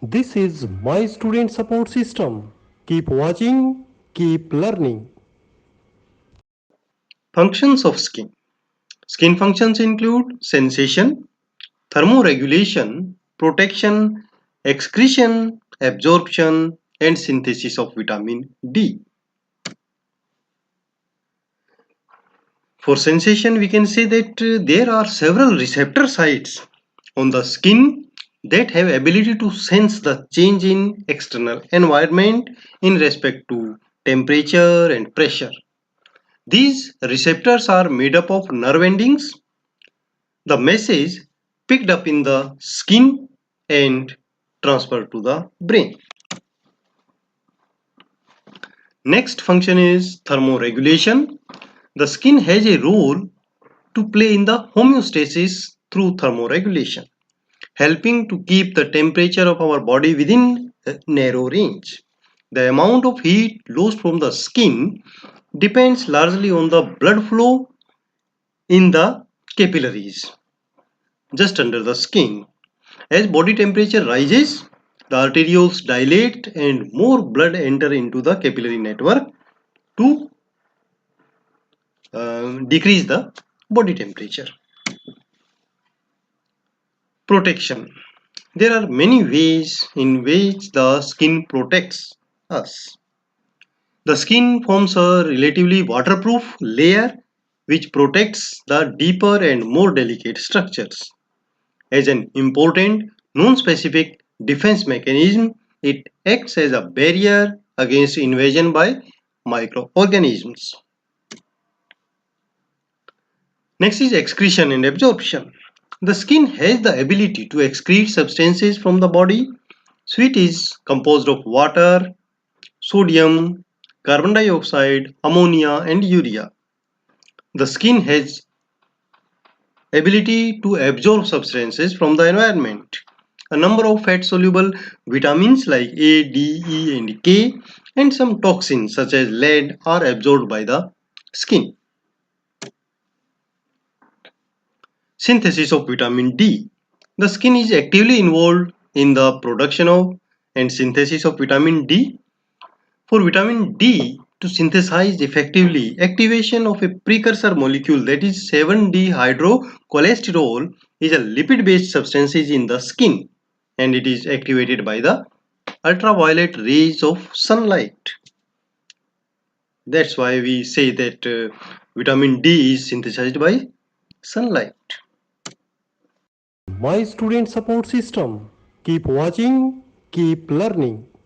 This is my student support system. Keep watching, keep learning. Functions of skin. Skin functions include sensation, thermoregulation, protection, excretion, absorption, and synthesis of vitamin D. For sensation, we can say that there are several receptor sites on the skin that have ability to sense the change in external environment in respect to temperature and pressure. These receptors are made up of nerve endings. The message picked up in the skin and transferred to the brain. Next function is thermoregulation. The skin has a role to play in the homeostasis through thermoregulation, helping to keep the temperature of our body within a narrow range. The amount of heat lost from the skin depends largely on the blood flow in the capillaries just under the skin. As body temperature rises, the arterioles dilate and more blood enter into the capillary network to decrease the body temperature. Protection. There are many ways in which the skin protects us. The skin forms a relatively waterproof layer which protects the deeper and more delicate structures. As an important non-specific defense mechanism, it acts as a barrier against invasion by microorganisms. Next is excretion and absorption. The skin has the ability to excrete substances from the body. Sweat is composed of water, sodium, carbon dioxide, ammonia, and urea. The skin has ability to absorb substances from the environment. A number of fat-soluble vitamins like A, D, E, and K, and some toxins such as lead are absorbed by the skin. Synthesis of vitamin D. The skin is actively involved in the production of and synthesis of vitamin D. For vitamin D to synthesize effectively, activation of a precursor molecule, that is 7-dehydrocholesterol, is a lipid-based substance in the skin, and it is activated by the ultraviolet rays of sunlight. That's why we say that vitamin D is synthesized by sunlight. My student support system. Keep watching, keep learning.